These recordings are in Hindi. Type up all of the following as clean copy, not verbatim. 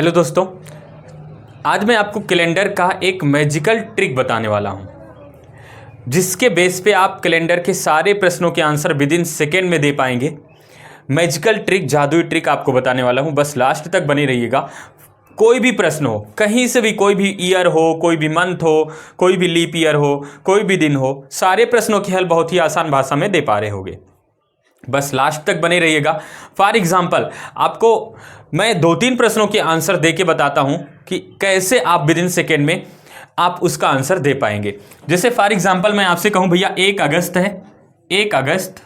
हेलो दोस्तों, आज मैं आपको कैलेंडर का एक मैजिकल ट्रिक बताने वाला हूं, जिसके बेस पे आप कैलेंडर के सारे प्रश्नों के आंसर विद इन सेकेंड में दे पाएंगे। मैजिकल ट्रिक, जादुई ट्रिक आपको बताने वाला हूं, बस लास्ट तक बने रहिएगा। कोई भी प्रश्न हो, कहीं से भी, कोई भी ईयर हो, कोई भी मंथ हो, कोई भी लीप ईयर हो, कोई भी दिन हो, सारे प्रश्नों की हल बहुत ही आसान भाषा में दे पा रहे होगे। बस लास्ट तक बने रहिएगा। फॉर एग्जाम्पल, आपको मैं 2-3 प्रश्नों के आंसर दे के बताता हूं कि कैसे आप विद इन सेकेंड में आप उसका आंसर दे पाएंगे। जैसे फॉर एग्जाम्पल मैं आपसे कहूं भैया 1 अगस्त है, 1 अगस्त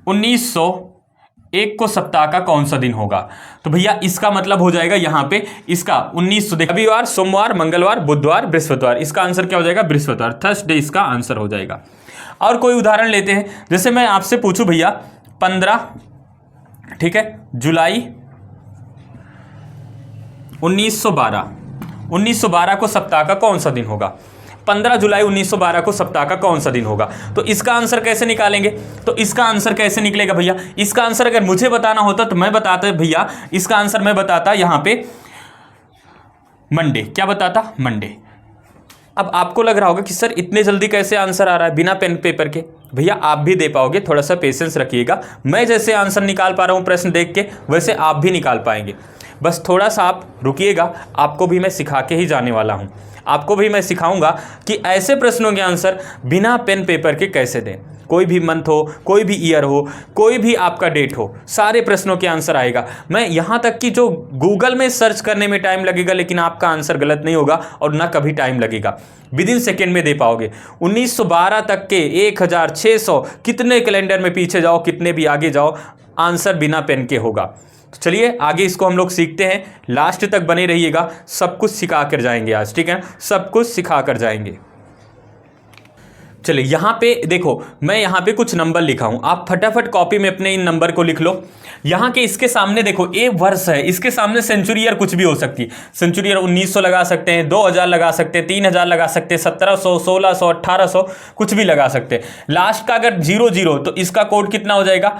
1901 को सप्ताह का कौन सा दिन होगा? तो भैया इसका मतलब हो जाएगा यहां पे इसका 1900, रविवार, सोमवार, मंगलवार, बुधवार, बृहस्पतिवार। इसका आंसर क्या हो जाएगा? बृहस्पतिवार, थर्सडे इसका आंसर हो जाएगा। और कोई उदाहरण लेते हैं, जैसे मैं आपसे पूछूं भैया 15, ठीक है, जुलाई 1912 को सप्ताह का कौन सा दिन होगा? 15 जुलाई 1912 को सप्ताह का कौन सा दिन होगा? तो इसका आंसर कैसे निकालेंगे? तो इसका आंसर कैसे निकलेगा भैया? इसका आंसर अगर मुझे बताना होता तो मैं बताता भैया, इसका आंसर मैं बताता यहां पे मंडे। क्या बताता? मंडे। अब आपको लग रहा होगा कि सर इतने जल्दी कैसे आंसर आ रहा है बिना पेन पेपर के? भैया आप भी दे पाओगे, थोड़ा सा पेशेंस रखिएगा। मैं जैसे आंसर निकाल पा रहा हूं प्रश्न देख के, वैसे आप भी निकाल पाएंगे। बस थोड़ा सा आप रुकिएगा, आपको भी मैं सिखा के ही जाने वाला हूं। आपको भी मैं सिखाऊंगा कि ऐसे प्रश्नों के आंसर बिना पेन पेपर के कैसे दें। कोई भी मंथ हो, कोई भी ईयर हो, कोई भी आपका डेट हो, सारे प्रश्नों के आंसर आएगा। मैं यहाँ तक कि जो गूगल में सर्च करने में टाइम लगेगा, लेकिन आपका आंसर गलत नहीं होगा और ना कभी टाइम लगेगा, विद इन सेकेंड में दे पाओगे। 1912 तक के 1600 कितने कैलेंडर में पीछे जाओ, कितने भी आगे जाओ, आंसर बिना पेन के होगा। तो चलिए आगे इसको हम लोग सीखते हैं। लास्ट तक बने रहिएगा, सब कुछ सिखा कर जाएंगे आज, ठीक है? सब कुछ सिखा कर जाएंगे। चलिए यहाँ पे देखो, मैं यहाँ पे कुछ नंबर लिखा हूं, आप फटाफट कॉपी में अपने इन नंबर को लिख लो। यहाँ के इसके सामने देखो, ए वर्ष है, इसके सामने सेंचुरी ईयर कुछ भी हो सकती है। सेंचुरी ईयर 1900 लगा सकते हैं, 2000 लगा सकते हैं, 3000 लगा सकते हैं, 1700, 1600, 1800, कुछ भी लगा सकते हैं। लास्ट का अगर 00 तो इसका कोड कितना हो जाएगा?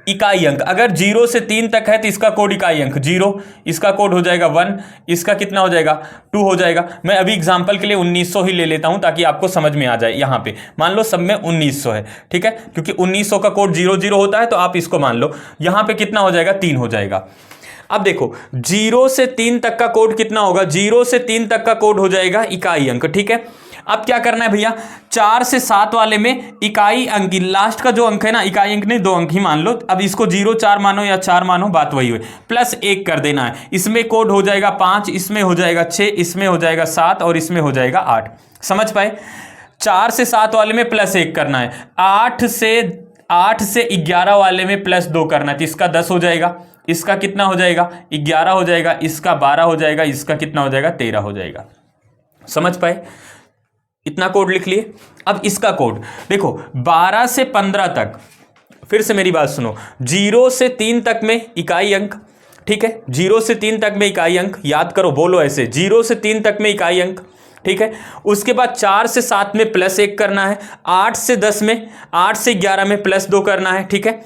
इकाई अंक। अगर 0 से 3 तक है तो इसका कोड इकाई अंक 0, इसका कोड हो जाएगा 1, इसका कितना हो जाएगा? 2 हो जाएगा। मैं अभी एग्जाम्पल के लिए 1900 ही ले लेता हूं ताकि आपको समझ में आ जाए। यहाँ पे मान लो सब में 1900 है, ठीक है, क्योंकि 1900 का कोड 00 होता है, तो आप इसको मान लो। यहां पे कितना हो जाएगा? 3 हो जाएगा। अब देखो 0 से 3 तक का कोड कितना होगा? 0 से 3 तक का कोड हो जाएगा इकाई अंक, ठीक है। अब क्या करना है भैया? 4 से 7 वाले में इकाई अंक, लास्ट का जो अंक है ना, इकाई अंक नहीं, 2 अंक ही मान लो। अब इसको 0 4 मानो या 4 मानो, बात वही हुई। प्लस 1 कर देना है, इसमें कोड हो जाएगा 5, इसमें हो जाएगा 6, इसमें हो जाएगा 7 और इसमें हो जाएगा 8। समझ पाए? 4 से 7 वाले में प्लस 1 करना है, 8 से 11 वाले में प्लस 2 करना है, तो इसका 10 हो जाएगा, इसका कितना हो जाएगा? 11 हो जाएगा, इसका 12 हो जाएगा, इसका कितना हो जाएगा? 13 हो जाएगा। समझ पाए? इतना कोड लिख लिए। अब इसका कोड देखो, 12 से 15 तक, फिर से मेरी बात सुनो, 0 से 3 तक में इकाई अंक, ठीक है, 0 से 3 तक में इकाई अंक, याद करो, बोलो ऐसे, 0 से 3 तक में इकाई अंक, ठीक है। उसके बाद 4 से 7 में प्लस 1 करना है, 8 से 10 में, 8 से 11 में प्लस 2 करना है, ठीक है,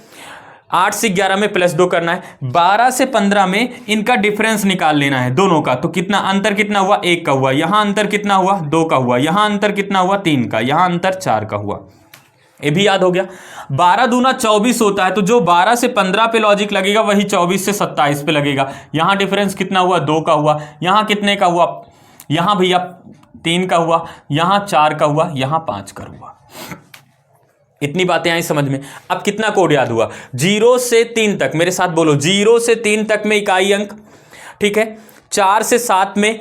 8 से 11 में प्लस 2 करना है। 12 से 15 में इनका डिफरेंस निकाल लेना है दोनों का। तो कितना अंतर कितना हुआ? 1 का हुआ। यहां अंतर कितना हुआ? 2 का हुआ। यहां अंतर कितना हुआ? 3 का। यहां अंतर 4 का हुआ। ये भी याद हो गया। 12 दूना 24 होता है, तो जो 12 से 15 पे लॉजिक लगेगा वही 24 से 27 पे लगेगा। यहां डिफरेंस कितना हुआ? 2 का हुआ। यहां कितने का हुआ? यहां भैया 3 का हुआ, यहां 4 का हुआ, यहां 5 का हुआ। इतनी बातें आई समझ में? अब कितना कोड याद हुआ? 0 से 3 तक, मेरे साथ बोलो, 0 से 3 तक में इकाई अंक, ठीक है, 4 से 7 में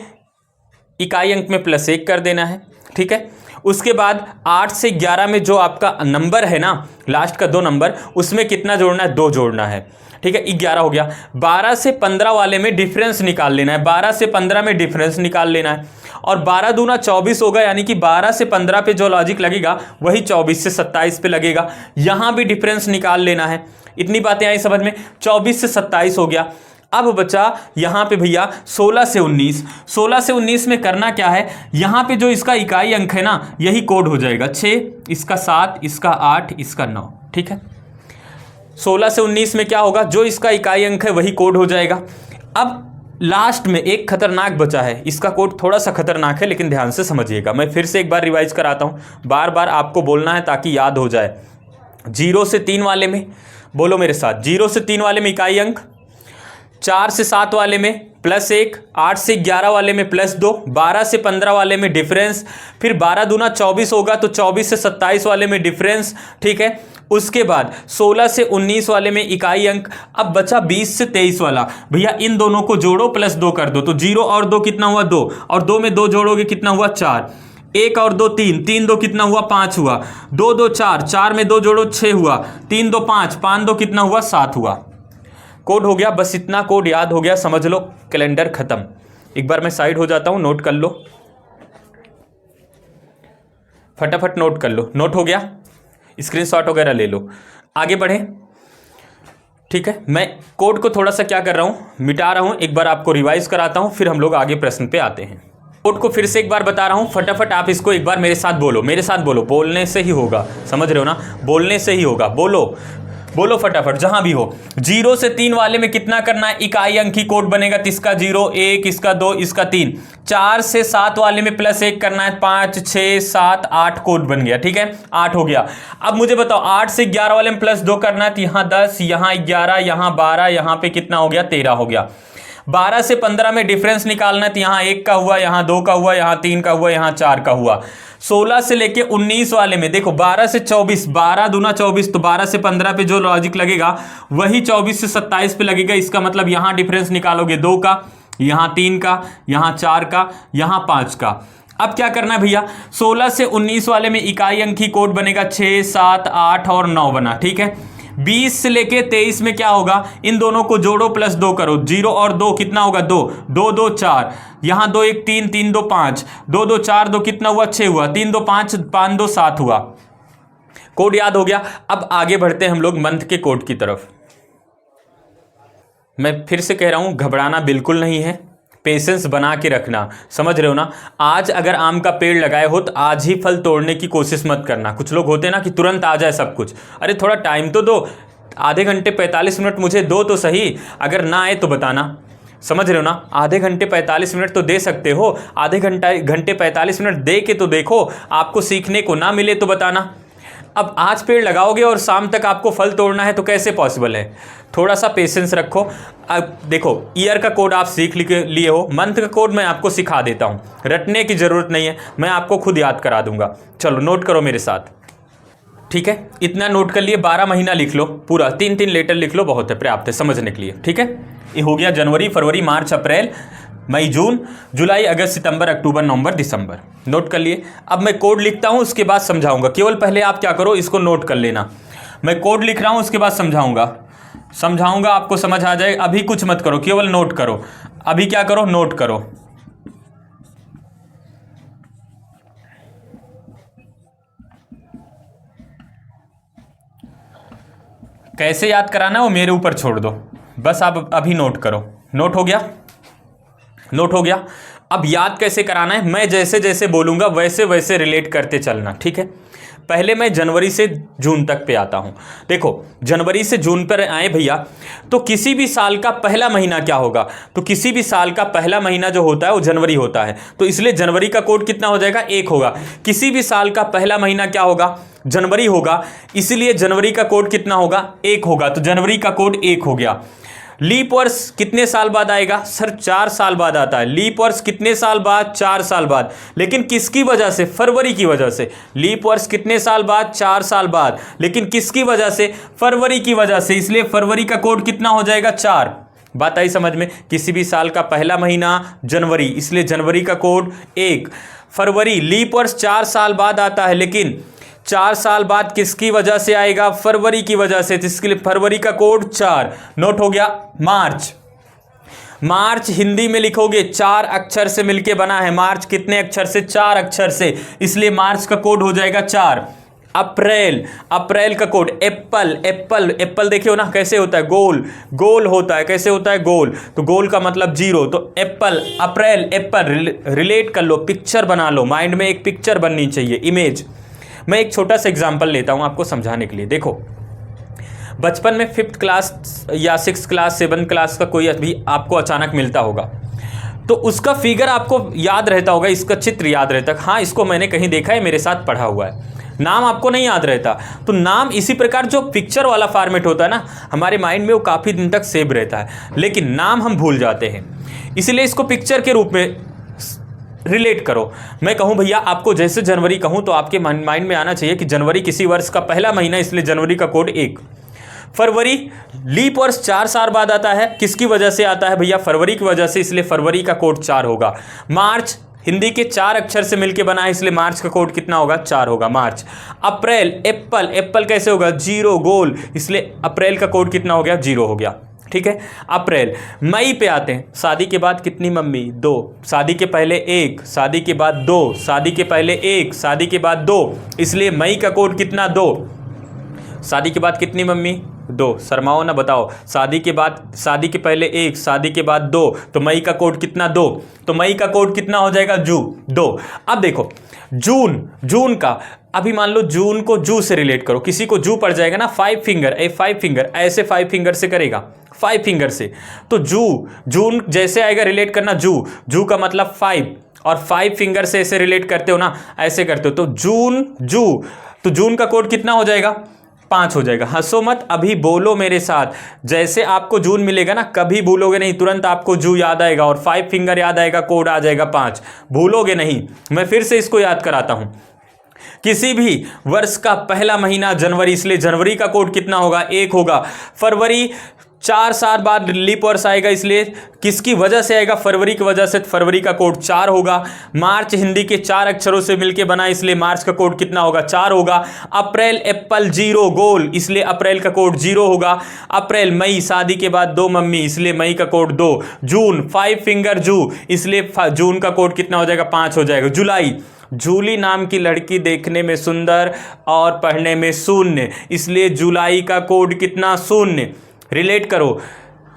इकाई अंक में प्लस 1 कर देना है, ठीक है। उसके बाद 8 से 11 में जो आपका नंबर है ना, लास्ट का 2 नंबर, उसमें कितना जोड़ना है? 2 जोड़ना है, ठीक है, 11 हो गया। 12 से 15 वाले में डिफरेंस निकाल लेना है, 12 से 15 में डिफरेंस निकाल लेना है। और 12 दूना 24 होगा, यानी कि 12 से 15 पे जो लॉजिक लगेगा वही 24 से 27 पे लगेगा। यहां भी डिफरेंस निकाल लेना है। इतनी बातें आई समझ में? 24 से 27 हो गया। अब बचा यहां पे भैया 16 से 19। 16 से 19 में करना क्या है? यहां पे जो इसका इकाई अंक है ना, यही कोड हो जाएगा। 6, इसका 7, इसका 8, इसका 9, ठीक है। 16 से 19 में क्या होगा? जो इसका इकाई अंक है वही कोड हो जाएगा। अब लास्ट में एक खतरनाक बचा है, इसका कोड थोड़ा सा खतरनाक है लेकिन ध्यान से समझिएगा। मैं फिर से एक बार रिवाइज कराता हूँ, बार बार आपको बोलना है ताकि याद हो जाए। 0 से 3 वाले में, बोलो मेरे साथ, 0 से 3 वाले में इकाई अंक, 4 से 7 वाले में +1, 8 से 11 वाले में +2, 12 से 15 वाले में डिफरेंस, फिर 12 दूना 24 होगा तो 24 से 27 वाले में डिफरेंस, ठीक है। उसके बाद 16 से 19 वाले में इकाई अंक। अब बचा 20 से 23 वाला, भैया इन दोनों को जोड़ो +2 कर दो, तो 0 और 2 कितना हुआ 2, और 2 में 2 जोड़ोगे कितना हुआ 4, 1 और 2 3, 3 2 कितना हुआ 5 हुआ, 2 2 4, 4 में 2 जोड़ो 6 हुआ, 3 2 5, 5 2 कितना हुआ 7 हुआ। कोड हो गया, बस इतना कोड याद हो गया, समझ लो कैलेंडर खत्म। एक बार मैं साइड हो जाता हूं, नोट कर लो, फटाफट नोट कर लो। नोट हो गया, स्क्रीनशॉट वगैरह ले लो, आगे बढ़े, ठीक है। मैं कोड को थोड़ा सा क्या कर रहा हूं, मिटा रहा हूं, एक बार आपको रिवाइज कराता हूं, फिर हम लोग आगे प्रश्न पे आते हैं। कोड को फिर से एक बार बता रहा हूं, फटाफट आप इसको एक बार मेरे साथ बोलो, मेरे साथ बोलो, बोलने से ही होगा, समझ रहे हो ना, बोलने से ही होगा, बोलो बोलो फटाफट जहां भी हो। 0 से 3 वाले में कितना करना है, इकाई अंक की कोड बनेगा, तो इसका 0 1, इसका 2, इसका 3। 4 से 7 वाले में +1 करना है, 5 6 7 8 कोड बन गया, ठीक है, 8 हो गया। अब मुझे बताओ 8 से 11 वाले में +2 करना है, तो यहां 10, यहां 11, यहां 12, यहां पे कितना हो गया 13 हो गया। 12 से 15 में डिफरेंस निकालना है, तो यहां 1 का हुआ, यहां 2 का हुआ, यहां 3 का हुआ, यहां 4 का हुआ। 16 से लेके 19 वाले में देखो 12 से 24, 12 दूना 24, तो 12 से 15 पे जो लॉजिक लगेगा वही 24 से 27 पे लगेगा। इसका मतलब यहां डिफरेंस निकालोगे 2 का, यहां 3 का, यहां 4 का, यहां 5 का। अब क्या करना है भैया, 16 से 19 वाले में इकाई अंक की कोड बनेगा 6 7 8 और 9 बना, ठीक है। 20 से लेके 23 में क्या होगा, इन दोनों को जोड़ो +2 करो, 0 और 2 कितना होगा 2, 2 2 4, यहां 2 1 3, 3 2 5, 2 2 4 2 कितना हुआ 6 हुआ, 3 2 5, 5 2 7 हुआ। कोड याद हो गया। अब आगे बढ़ते हैं हम लोग मंथ के कोड की तरफ। मैं फिर से कह रहा हूं, घबराना बिल्कुल नहीं है, पेशेंस बना के रखना, समझ रहे हो ना। आज अगर आम का पेड़ लगाए हो तो आज ही फल तोड़ने की कोशिश मत करना। कुछ लोग होते हैं ना कि तुरंत आ जाए सब कुछ, अरे थोड़ा टाइम तो दो, आधे घंटे 45 मिनट मुझे दो तो सही, अगर ना आए तो बताना, समझ रहे हो ना। आधे घंटे 45 मिनट तो दे सकते हो, आधे घंटे 45 मिनट दे के तो देखो, आपको सीखने को ना मिले तो बताना। अब आज पेड़ लगाओगे और शाम तक आपको फल तोड़ना है तो कैसे पॉसिबल है, थोड़ा सा पेशेंस रखो। अब देखो ईयर का कोड आप सीख लिए हो, मंथ का कोड मैं आपको सिखा देता हूँ, रटने की ज़रूरत नहीं है, मैं आपको खुद याद करा दूंगा। चलो नोट करो मेरे साथ, ठीक है, इतना नोट कर लिए। 12 महीना लिख लो पूरा, 3-3 लेटर लिख लो, बहुत है, पर्याप्त है समझने के लिए, ठीक है। ये हो गया जनवरी फरवरी मार्च अप्रैल मई जून जुलाई अगस्त सितंबर अक्टूबर नवंबर दिसंबर, नोट कर लिए। अब मैं कोड लिखता हूं, उसके बाद समझाऊंगा, केवल पहले आप क्या करो इसको नोट कर लेना। मैं कोड लिख रहा हूं, उसके बाद समझाऊंगा, आपको समझ आ जाए। अभी कुछ मत करो, केवल नोट करो, अभी क्या करो नोट करो। कैसे याद कराना वो मेरे ऊपर छोड़ दो, बस आप अभी नोट करो। नोट हो गया, नोट हो गया। अब याद कैसे कराना है, मैं जैसे जैसे बोलूंगा वैसे वैसे रिलेट करते चलना, ठीक है। पहले मैं जनवरी से जून तक पे आता हूं। देखो जनवरी से जून पर आए भैया, तो किसी भी साल का पहला महीना क्या होगा, तो किसी भी साल का पहला महीना जो होता है वो जनवरी होता है, तो इसलिए जनवरी का कोड कितना हो जाएगा 1 होगा। किसी भी साल का पहला महीना क्या होगा, जनवरी होगा, इसीलिए जनवरी का कोड कितना होगा 1 होगा, तो जनवरी का कोड 1 हो गया। लीप वर्ष कितने साल बाद आएगा, सर 4 साल बाद आता है। लीप वर्ष कितने साल बाद, 4 साल बाद, लेकिन किसकी वजह से, फरवरी की वजह से। लीप वर्ष कितने साल बाद, 4 साल बाद, लेकिन किसकी वजह से, फरवरी की वजह से, इसलिए फरवरी का कोड कितना हो जाएगा 4। बात आई समझ में, किसी भी साल का पहला महीना जनवरी, इसलिए जनवरी का कोड 1। फरवरी लीप वर्ष 4 साल बाद आता है, लेकिन 4 साल बाद किसकी वजह से आएगा, फरवरी की वजह से, इसके लिए फरवरी का कोड 4। नोट हो गया। मार्च, मार्च हिंदी में लिखोगे 4 अक्षर से मिलके बना है। मार्च कितने अक्षर से, 4 अक्षर से, इसलिए मार्च का कोड हो जाएगा 4। अप्रैल, अप्रैल का कोड एप्पल, एप्पल, एप्पल देखे हो ना कैसे होता है, गोल, गोल होता है, कैसे होता है गोल, तो गोल का मतलब 0, तो एप्पल, अप्रैल, एप्पल, रिलेट कर लो, पिक्चर बना लो, माइंड में एक पिक्चर बननी चाहिए, इमेज। मैं एक छोटा सा एग्जांपल लेता हूं आपको समझाने के लिए। देखो बचपन में 5th क्लास या 6th क्लास 7th क्लास का कोई अभी आपको अचानक मिलता होगा तो उसका फिगर आपको याद रहता होगा, इसका चित्र याद रहता है, हाँ इसको मैंने कहीं देखा है, मेरे साथ पढ़ा हुआ है। नाम आपको नहीं याद रहता। तो नाम इसी प्रकार जो पिक्चर वाला फॉर्मेट होता है ना, हमारे माइंड में वो काफ़ी दिन तक सेव रहता है, लेकिन नाम हम भूल जाते हैं। इसलिए इसको पिक्चर के रूप में रिलेट करो। मैं कहूँ भैया आपको जैसे जनवरी कहूँ तो आपके माइंड में आना चाहिए कि जनवरी किसी वर्ष का पहला महीना, इसलिए जनवरी का कोड 1। फरवरी लीप वर्ष 4 साल बाद आता है, किसकी वजह से आता है भैया? फरवरी की वजह से, इसलिए फरवरी का कोड 4 होगा। मार्च हिंदी के 4 अक्षर से मिलके बना है, इसलिए मार्च का कोड कितना होगा? 4 होगा, मार्च। अप्रैल, एप्पल, एप्पल कैसे होगा? 0 गोल, इसलिए अप्रैल का कोड कितना हो गया? 0 हो गया, ठीक है। अप्रैल। मई पे आते हैं, शादी के बाद कितनी मम्मी? 2, शादी के पहले 1, शादी के बाद 2, शादी के पहले 1, शादी के बाद 2, इसलिए मई का कोड कितना? 2। शादी के बाद कितनी मम्मी? 2। शर्माओ ना, बताओ। शादी के बाद, शादी के पहले 1, शादी के बाद 2, तो मई का कोड कितना? 2। तो मई का कोड कितना हो जाएगा? 2। अब देखो जून, जून का, अभी मान लो जून को जू से रिलेट करो, किसी को जू पड़ जाएगा ना, 5 फिंगर, 5 फिंगर, ऐसे 5 फिंगर से करेगा, 5 फिंगर से। तो जून जैसे आएगा रिलेट करना, जू का मतलब 5, और 5 फिंगर से ऐसे रिलेट करते हो ना, ऐसे करते हो, तो जून, तो जून का कोड कितना हो जाएगा? 5 हो जाएगा। हंसो मत, अभी बोलो मेरे साथ। जैसे आपको जून मिलेगा ना, कभी भूलोगे नहीं, तुरंत आपको जू याद आएगा और 5 फिंगर याद आएगा, कोड आ जाएगा 5, भूलोगे नहीं। मैं फिर से इसको याद कराता हूं। किसी भी वर्ष का पहला महीना जनवरी, इसलिए जनवरी का कोड कितना होगा? 1 होगा। फरवरी 4 साल बाद लीप वर्ष आएगा, इसलिए किसकी वजह से आएगा? फरवरी की वजह से, फरवरी का कोड 4 होगा। मार्च हिंदी के 4 अक्षरों से मिलके बना, इसलिए मार्च का कोड कितना होगा? 4 होगा। अप्रैल, एप्पल, 0 गोल, इसलिए अप्रैल का कोड 0 होगा। अप्रैल। मई, शादी के बाद 2 मम्मी, इसलिए मई का कोड 2। जून, 5 फिंगर जू, इसलिए जून का कोड कितना हो जाएगा? 5 हो जाएगा। जुलाई, जूली नाम की लड़की देखने में सुंदर और पढ़ने में शून्य, इसलिए जुलाई का कोड कितना? 0। रिलेट करो,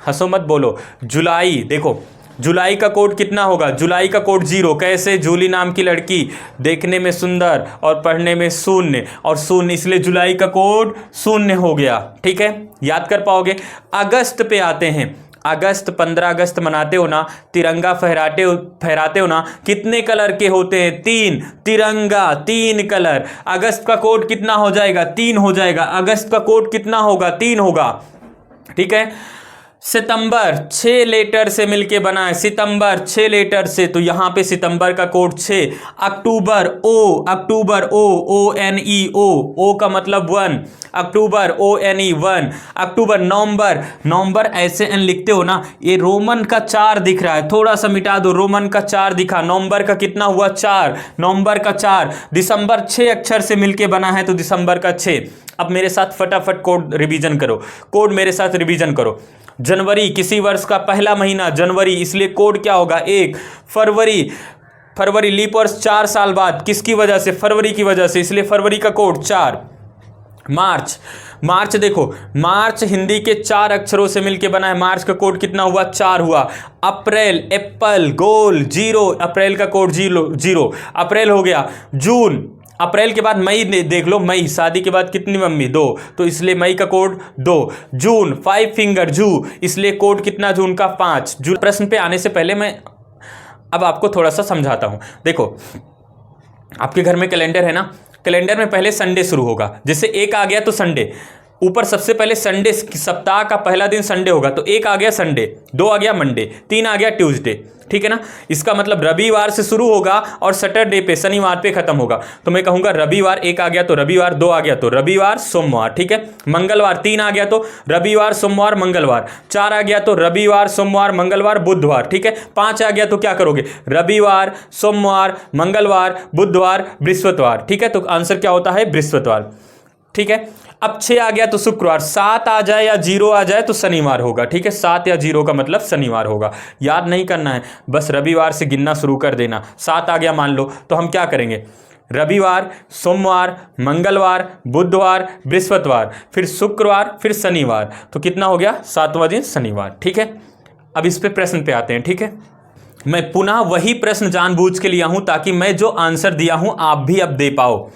हंसो मत, बोलो। जुलाई, देखो जुलाई का कोड कितना होगा? जुलाई का कोड 0। कैसे? जूली नाम की लड़की देखने में सुंदर और पढ़ने में शून्य, और 0, इसलिए जुलाई का कोड 0 हो गया, ठीक है, याद कर पाओगे। अगस्त पे आते हैं। अगस्त, 15 अगस्त मनाते हो ना, तिरंगा फहराते हो ना, कितने कलर के होते हैं? 3। तिरंगा 3 कलर। अगस्त का कोड कितना हो जाएगा? 3 हो जाएगा। अगस्त का कोड कितना होगा? 3 होगा, ठीक है। सितंबर, 6 लेटर से मिलके बना है, सितंबर 6 लेटर से, तो यहां पे सितंबर का कोड 6। अक्टूबर, अक्टूबर ONE, ओ का मतलब 1, अक्टूबर ONE 1। अक्टूबर। नवंबर ऐसे एन लिखते हो ना, ये रोमन का 4 दिख रहा है, थोड़ा सा मिटा दो, रोमन का 4 दिखा, नवंबर का कितना हुआ? 4, नवंबर का 4। दिसंबर 6 अक्षर से मिलके बना है, तो दिसंबर का 6। अब मेरे साथ फटाफट कोड रिवीजन करो, कोड मेरे साथ रिवीजन करो। जनवरी, किसी वर्ष का पहला महीना जनवरी, इसलिए कोड क्या होगा? 1। फरवरी लीप वर्ष 4 साल बाद, किसकी वजह से? फरवरी की वजह से, इसलिए फरवरी का कोड 4। मार्च देखो, मार्च हिंदी के 4 अक्षरों से मिलके बना है, मार्च का कोड कितना हुआ? 4 हुआ। अप्रैल, एप्पल, गोल, 0, अप्रैल का कोड 0, अप्रैल हो गया। जून, अप्रैल के बाद मई देख लो, मई, शादी के बाद कितनी मम्मी? 2, तो इसलिए मई का कोड 2। जून, 5 फिंगर जू, इसलिए कोड कितना जून का? 5। जून। प्रश्न पे आने से पहले मैं अब आपको थोड़ा सा समझाता हूं। देखो, आपके घर में कैलेंडर है ना, कैलेंडर में पहले संडे शुरू होगा, जैसे 1 आ गया तो संडे, ऊपर सबसे पहले संडे, सप्ताह का पहला दिन संडे होगा, तो 1 आ गया संडे, 2 आ गया मंडे, 3 आ गया ट्यूसडे, ठीक है ना। इसका मतलब रविवार से शुरू होगा और सैटरडे पे, शनिवार पे खत्म होगा। तो मैं कहूंगा रविवार 1 आ गया तो रविवार, 2 आ गया तो रविवार सोमवार, ठीक है। मंगलवार 3 आ गया तो रविवार सोमवार मंगलवार, 4 आ गया तो रविवार सोमवार मंगलवार बुधवार, ठीक है। 5 आ गया तो क्या करोगे? रविवार सोमवार मंगलवार बुधवार बृहस्पतिवार, ठीक है। तो आंसर क्या होता है? बृहस्पतिवार, ठीक है। अब 6 आ गया तो शुक्रवार, 7 आ जाए या 0 आ जाए तो शनिवार होगा, ठीक है। 7 या 0 का मतलब शनिवार होगा, याद नहीं करना है, बस रविवार से गिनना शुरू कर देना। 7 आ गया मान लो, तो हम क्या करेंगे? रविवार, सोमवार, मंगलवार, बुधवार, बृहस्पतिवार, फिर शुक्रवार, फिर शनिवार, तो कितना हो गया? 7वां दिन शनिवार, ठीक है। अब इस पे प्रश्न पे आते हैं, ठीक है। मैं पुनः वही प्रश्न जानबूझ के लिया हूं ताकि मैं जो आंसर दिया हूं आप भी अब दे पाओ।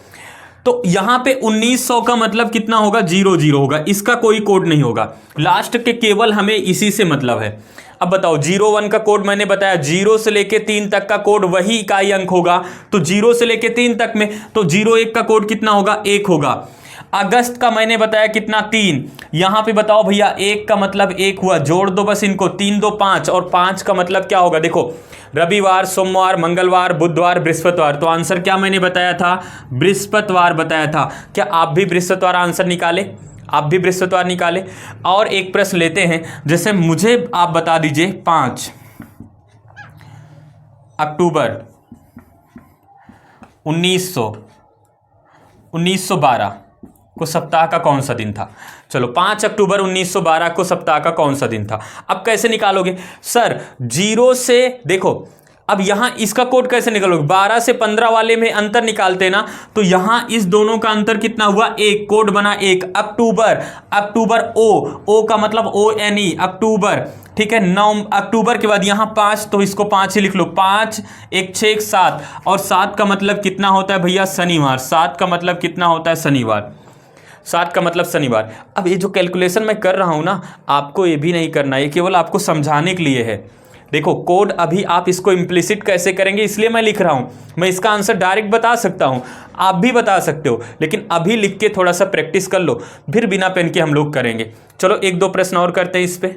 तो यहां पे 1900 का मतलब कितना होगा, 00 होगा, इसका कोई कोड नहीं होगा, लास्ट के केवल हमें इसी से मतलब है। अब बताओ 01 का कोड मैंने बताया, 0 से लेके 3 तक का कोड वही इकाई अंक होगा, तो 0 से लेके 3 तक में तो 01 का कोड कितना होगा, 1 होगा। अगस्त का मैंने बताया कितना, 3। यहां पे बताओ भैया 1 का मतलब 1 हुआ, जोड़ दो बस इनको, 3 2 5, और 5 का मतलब क्या होगा, देखो रविवार, सोमवार, मंगलवार, बुधवार, बृहस्पतिवार, तो आंसर क्या मैंने बताया था, बृहस्पतिवार बताया था। क्या आप भी बृहस्पतिवार आंसर निकाले, आप भी बृहस्पतिवार निकाले। और एक प्रश्न लेते हैं, जैसे मुझे आप बता दीजिए 5 अक्टूबर 1912 को सप्ताह का कौन सा दिन था। चलो 5 अक्टूबर 1912 को सप्ताह का कौन सा दिन था। अब कैसे निकालोगे सर, 0 से देखो, अब यहां इसका कोड कैसे निकालोगे, 12 से 15 वाले में अंतर निकालते ना, तो यहां इस दोनों का अंतर कितना हुआ, 1, कोड बना 1। अक्टूबर, अक्टूबर ओ का मतलब ONE, अक्टूबर, ठीक है। 9 अक्टूबर के बाद यहां 5, तो इसको 5 ही लिख लो, 5 1 6 1 7, और 7 का मतलब कितना होता है भैया, शनिवार। 7 का मतलब कितना होता है, शनिवार। 7 का मतलब शनिवार। अब ये जो कैलकुलेशन मैं कर रहा हूं ना, आपको ये भी नहीं करना, ये केवल आपको समझाने के लिए है। देखो कोड अभी आप इसको इम्प्लिसिट कैसे करेंगे, इसलिए मैं लिख रहा हूं। मैं इसका आंसर डायरेक्ट बता सकता हूं, आप भी बता सकते हो, लेकिन अभी लिख के थोड़ा सा प्रैक्टिस कर लो, फिर बिना पेन के हम लोग करेंगे। चलो 1-2 प्रश्न और करते हैं इस पे।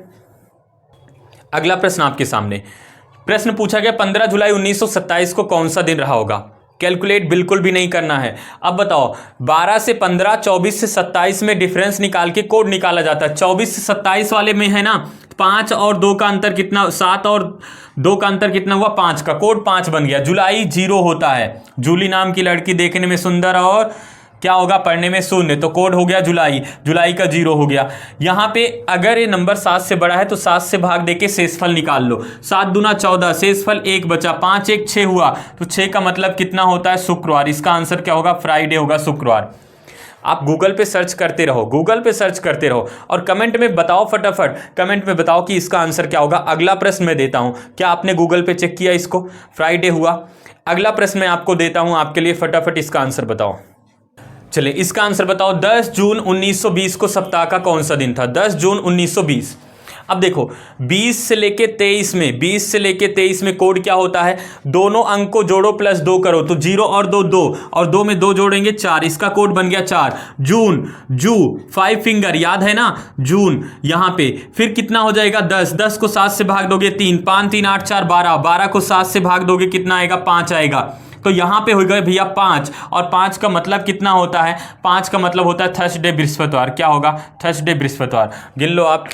अगला प्रश्न आपके सामने, प्रश्न पूछा गया 15 जुलाई 1927 को कौन सा दिन रहा होगा। कैलकुलेट बिल्कुल भी नहीं करना है। अब बताओ 12 से 15, 24 से 27 में डिफरेंस निकाल के कोड निकाला जाता है। 24 से 27 वाले में है ना 5 और 2 का अंतर कितना, 7 और 2 का अंतर कितना हुआ, 5 का, कोड 5 बन गया। जुलाई 0 होता है, जूली नाम की लड़की देखने में सुंदर और क्या होगा, पढ़ने में शून्य, तो कोड हो गया जुलाई, जुलाई का 0 हो गया। यहां पे अगर ये नंबर 7 से बड़ा है तो 7 से भाग देके शेषफल निकाल लो, 7 दूना 14, शेषफल 1 बचा, 5 1 6 हुआ, तो 6 का मतलब कितना होता है, शुक्रवार। इसका आंसर क्या होगा, फ्राइडे होगा, शुक्रवार। आप गूगल पे सर्च करते रहो, गूगल पे सर्च करते रहो, और कमेंट में बताओ, फटाफट कमेंट में बताओ कि इसका आंसर क्या होगा। अगला प्रश्न मैं देता हूं, क्या आपने गूगल पे चेक किया इसको, फ्राइडे हुआ। अगला प्रश्न मैं आपको देता हूं आपके लिए, फटाफट इसका आंसर बताओ। चलिए इसका आंसर बताओ, 10 जून 1920 को सप्ताह का कौन सा दिन था, 10 जून 1920। अब देखो 20 से लेके 23 में, 20 से लेके 23 में कोड क्या होता है, दोनों अंक को जोड़ो प्लस 2 करो, तो 0 और 2 2, और 2 में 2 जोड़ेंगे 4, इसका कोड बन गया 4। जून, जू 5 फिंगर, याद है ना, जून। यहां पे फिर कितना हो जाएगा, 10, 10 को 7 से भाग दोगे 3, 5 3 8 4 12, 12 को 7 से भाग दोगे कितना आएगा, 5 आएगा। तो यहां पे हो गए भैया 5, और 5 का मतलब कितना होता है, 5 का मतलब होता है थर्सडे, बृहस्पतिवार। क्या होगा, थर्सडे, बृहस्पतिवार। गिन लो आप,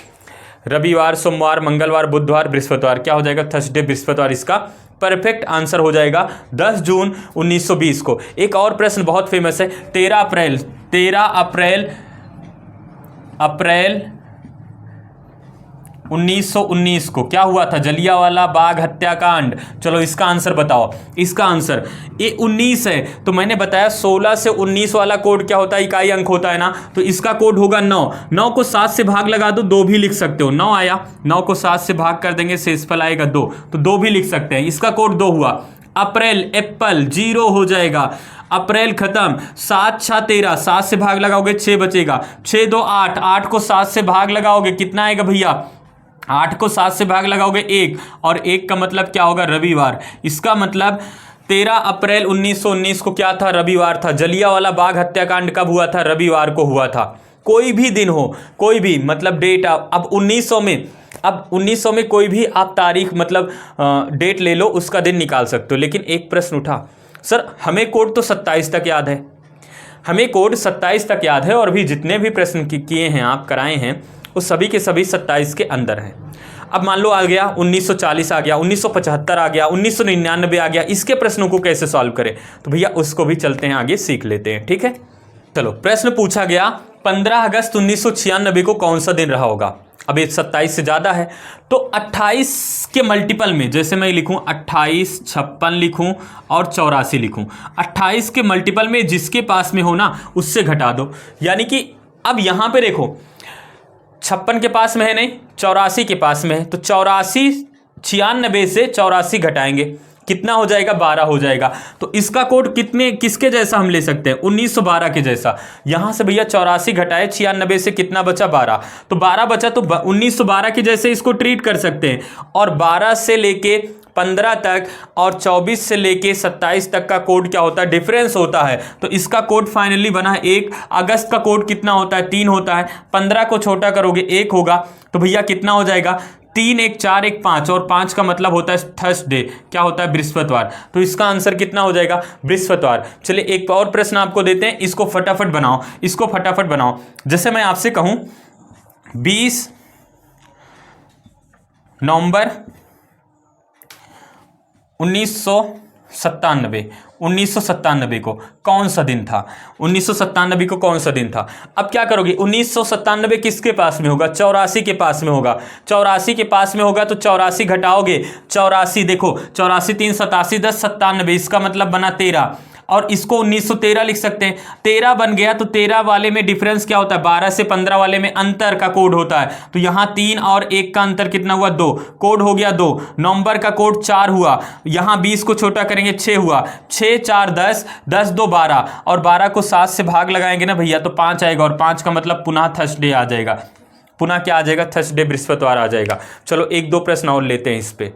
रविवार, सोमवार, मंगलवार, बुधवार, बृहस्पतिवार, क्या हो जाएगा, थर्सडे, बृहस्पतिवार। इसका परफेक्ट आंसर हो जाएगा 10 जून 1920 को। एक और प्रश्न बहुत फेमस है, 13 अप्रैल 1919 को क्या हुआ था, जलियांवाला बाग हत्याकांड। चलो इसका आंसर बताओ। इसका आंसर ये 19 है, तो मैंने बताया 16 से 19 वाला कोड क्या होता है, इकाई अंक होता है ना, तो इसका कोड होगा 9। 9 को 7 से भाग लगा दो, 2 भी लिख सकते हो, 9 आया, 9 को 7 से भाग कर देंगे, शेषफल आएगा 2, तो 2 भी लिख सकते हैं, इसका कोड 2 हुआ। अप्रैल, एप्पल 0 हो जाएगा, अप्रैल खत्म। 7 6 13, 7 से भाग लगाओगे 6 बचेगा, 6 2 8, 8 को 7 से भाग लगाओगे कितना आएगा भैया, 8 को 7 से भाग लगाओगे 1, और 1 का मतलब क्या होगा, रविवार। इसका मतलब 13 अप्रैल 1919 को क्या था, रविवार था। जलियांवाला बाग हत्याकांड कब हुआ था, रविवार को हुआ था। कोई भी दिन हो, कोई भी मतलब डेट, अब 1900 में कोई भी आप तारीख मतलब डेट ले लो, उसका दिन निकाल सकते हो। लेकिन एक प्रश्न उठा, सर हमें कोड तो 27 तक याद है, हमें कोड 27 तक याद है, और भी जितने भी प्रश्न किए हैं आप कराए हैं वो सभी के सभी 27 के अंदर हैं। अब मान लो आ गया 1940 आ गया, 1975 आ गया, 1999 आ गया, इसके प्रश्नों को कैसे सॉल्व करें, तो भैया उसको भी चलते हैं आगे, सीख लेते हैं, ठीक है। चलो प्रश्न पूछा गया 15 अगस्त 1996 को कौन सा दिन रहा होगा। अब ये 27 से ज़्यादा है, तो 28 के मल्टीपल में, जैसे मैं लिखूं 28, 56 लिखूं और 84 लिखूं, 28 के मल्टीपल में जिसके पास में हो ना उससे घटा दो। यानी कि अब यहां पे देखो 56 के पास में है नहीं, 84 के पास में है, तो 84 96 से 84 घटाएंगे, कितना हो जाएगा 12 हो जाएगा। तो इसका कोड किसके जैसा हम ले सकते हैं 1912 के जैसा। यहां से भैया 84 घटाए 96 से कितना बचा 12, तो 12 बचा, तो 1912 के जैसे इसको ट्रीट कर सकते हैं। और 12 से लेके 15 तक और 24 से लेके 27 तक का कोड क्या होता है, डिफरेंस होता है। तो इसका कोड फाइनली बना है 1। अगस्त का कोड कितना होता है 3 होता है। 15 को छोटा करोगे 1 होगा, तो भैया कितना हो जाएगा 3 1 4 1 5, और 5 का मतलब होता है थर्सडे, क्या होता है बृहस्पतिवार। तो इसका आंसर कितना हो जाएगा बृहस्पतिवार। चलिए एक और प्रश्न आपको देते हैं, इसको फटाफट बनाओ, इसको फटाफट बनाओ। जैसे मैं आपसे कहूं 20 नवंबर 1997 को कौन सा दिन था, 1997 को कौन सा दिन था। अब क्या करोगे 1997 किसके पास में होगा 84 के पास में होगा। 84 के पास में होगा तो 84 घटाओगे 84, देखो 84 3 87 10 97, इसका मतलब बना 13, और इसको 1913 लिख सकते हैं। 13 बन गया, तो 13 वाले में डिफरेंस क्या होता है 12 से 15 वाले में अंतर का कोड होता है। तो यहां 3 और 1 का अंतर कितना हुआ 2, कोड हो गया 2। नवंबर का कोड 4 हुआ, यहां 20 को छोटा करेंगे 6 हुआ, 6 4 10 10 2 12, और 12 को 7 से भाग लगाएंगे ना भैया तो 5 आएगा, और 5 का मतलब पुनः थर्सडे आ जाएगा, पुनः क्या आ जाएगा थर्सडे बृहस्पतिवार आ जाएगा। चलो 1-2 प्रश्न और लेते हैं इस पे।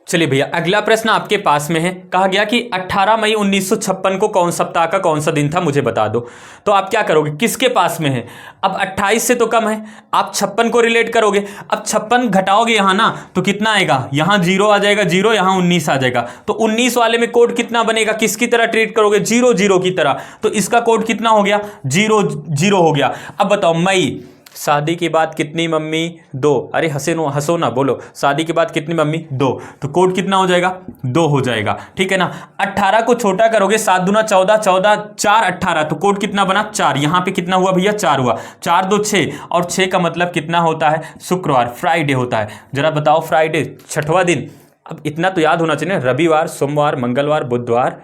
चलिए भैया अगला प्रश्न आपके पास में है, कहा गया कि 18 मई 1956 को कौन सप्ताह का कौन सा दिन था मुझे बता दो। तो आप क्या करोगे किसके पास में है, अब 28 से तो कम है, आप 56 को रिलेट करोगे। अब 56 घटाओगे यहां ना तो कितना आएगा, यहां 0 आ जाएगा 0, यहां 19 आ जाएगा। तो 19 वाले में कोड कितना बनेगा, किसकी तरह ट्रीट करोगे 0 0 की तरह। तो इसका कोड कितना हो गया 0 0 हो गया। अब बताओ मई, शादी के बाद कितनी मम्मी 2, अरे हंसो ना, बोलो शादी के बाद कितनी मम्मी 2, तो कोड कितना हो जाएगा 2 हो जाएगा, ठीक है ना। 18 को छोटा करोगे 7 दूना 14 14 4 18, तो कोड कितना बना 4, यहां पे कितना हुआ भैया 4 हुआ, 4 2 6, और 6 का मतलब कितना होता है शुक्रवार, फ्राइडे होता है। जरा बताओ फ्राइडे 6वां दिन। अब इतना तो याद होना चाहिए, रविवार सोमवार मंगलवार बुधवार,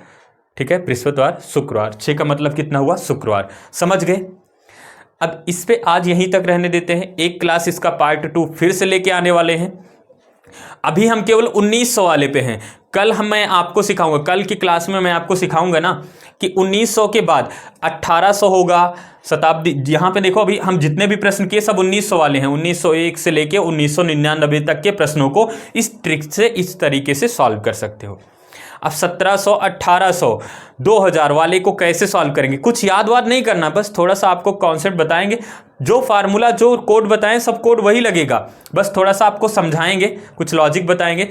ठीक है बृहस्पतिवार शुक्रवार, 6 का मतलब कितना हुआ शुक्रवार, समझ गए। अब इस पे आज यहीं तक रहने देते हैं, एक क्लास इसका पार्ट 2 फिर से लेके आने वाले हैं। अभी हम केवल 1900 वाले पे हैं। कल मैं आपको सिखाऊंगा, कल की क्लास में मैं आपको सिखाऊंगा ना कि 1900 के बाद 1800 होगा शताब्दी। यहाँ पे देखो अभी हम जितने भी प्रश्न किए सब 1900 वाले हैं, 1901 से लेके 1999 तक के प्रश्नों को इस ट्रिक से इस तरीके से सॉल्व कर सकते हो। अब 1700 1800 2000 वाले को कैसे सॉल्व करेंगे, कुछ याद वाद नहीं करना, बस थोड़ा सा आपको कॉन्सेप्ट बताएंगे, जो फार्मूला जो कोड बताएं सब कोड वही लगेगा, बस थोड़ा सा आपको समझाएंगे, कुछ लॉजिक बताएंगे,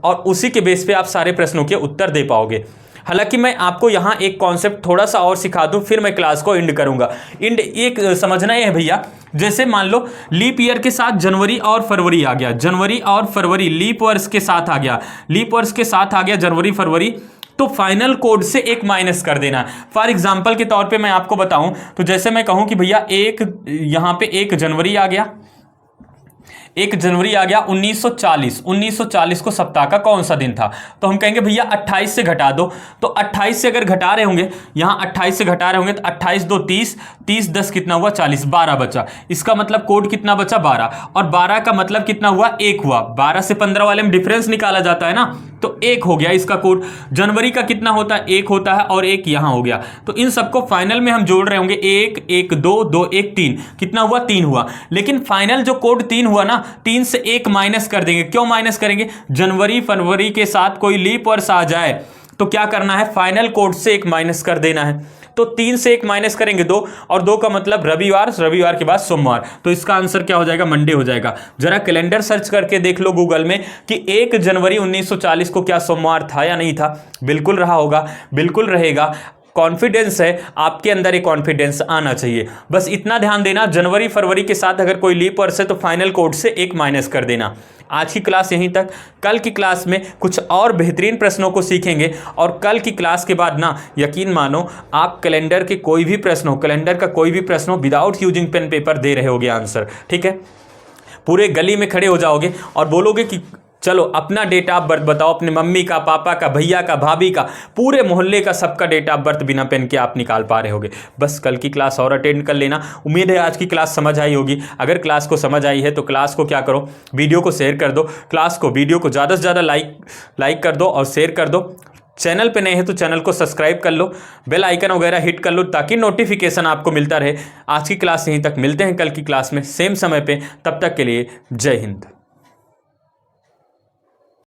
और उसी के बेस पे आप सारे प्रश्नों के उत्तर दे पाओगे। हालांकि मैं आपको यहाँ एक कॉन्सेप्ट थोड़ा सा और सिखा दूं, फिर मैं क्लास को एंड करूंगा। एंड एक समझना है भैया, जैसे मान लो लीप ईयर के साथ जनवरी और फरवरी आ गया, जनवरी और फरवरी लीप वर्ष के साथ आ गया, लीप वर्ष के साथ आ गया जनवरी फरवरी, तो फाइनल कोड से एक माइनस कर देना। फॉर एग्जाम्पल के तौर पे मैं आपको बताऊं तो जैसे मैं कहूं कि भैया यहाँ पे 1 जनवरी आ गया, 1 जनवरी आ गया 1940 को सप्ताह का कौन सा दिन था, तो हम कहेंगे भैया 28 से घटा दो। तो 28 से अगर घटा रहे होंगे, यहाँ 28 से घटा रहे होंगे तो 28 2 30, 30 10 कितना हुआ 40, 12 बचा। इसका मतलब कोड कितना बचा 12, और 12 का मतलब कितना हुआ 1 हुआ। 12 से 15 वाले में डिफरेंस निकाला जाता है ना, तो 1 हो गया इसका कोड। जनवरी का कितना होता है 1 होता है, और 1 यहाँ हो गया। तो इन सबको फाइनल में हम जोड़ रहे होंगे 1 1 2 2 1 3, कितना हुआ 3 हुआ। लेकिन फाइनल जो कोड 3 हुआ ना, 3 से 1 माइनस कर देंगे। क्यों माइनस करेंगे, जनवरी फरवरी के साथ कोई लीप वर्ष आ जाए तो क्या करना है, फाइनल कोड से 1 माइनस कर देना है। तो 3 से 1 माइनस करेंगे 2, और 2 का मतलब रविवार, रविवार के बाद सोमवार, तो इसका आंसर क्या हो जाएगा मंडे हो जाएगा। जरा कैलेंडर सर्च करके देख लो गूगल में कि 1 जनवरी 1940 को क्या सोमवार था या नहीं था, बिल्कुल रहा होगा, बिल्कुल रहेगा। कॉन्फिडेंस है आपके अंदर, एक कॉन्फिडेंस आना चाहिए। बस इतना ध्यान देना, जनवरी फरवरी के साथ अगर कोई लीप वर्ष है तो फाइनल कोड से 1 माइनस कर देना। आज की क्लास यहीं तक, कल की क्लास में कुछ और बेहतरीन प्रश्नों को सीखेंगे, और कल की क्लास के बाद ना यकीन मानो आप कैलेंडर के कोई भी प्रश्न हो, कैलेंडर का कोई भी प्रश्न हो, विदाउट यूजिंग पेन पेपर दे रहे होगे आंसर, ठीक है। पूरे गली में खड़े हो जाओगे और बोलोगे कि चलो अपना डेट ऑफ बर्थ बताओ, अपने मम्मी का, पापा का, भैया का, भाभी का, पूरे मोहल्ले का सबका डेट ऑफ बर्थ बिना पेन के आप निकाल पा रहे होगे। बस कल की क्लास और अटेंड कर लेना। उम्मीद है आज की क्लास समझ आई होगी। अगर क्लास को समझ आई है तो क्लास को क्या करो, वीडियो को शेयर कर दो, क्लास को, वीडियो को ज़्यादा से ज़्यादा लाइक कर दो और शेयर कर दो। चैनल पे नए हैं तो चैनल को सब्सक्राइब कर लो, बेल आइकन वगैरह हिट कर लो ताकि नोटिफिकेशन आपको मिलता रहे। आज की क्लास यहीं तक, मिलते हैं कल की क्लास में सेम समय पे। तब तक के लिए जय हिंद।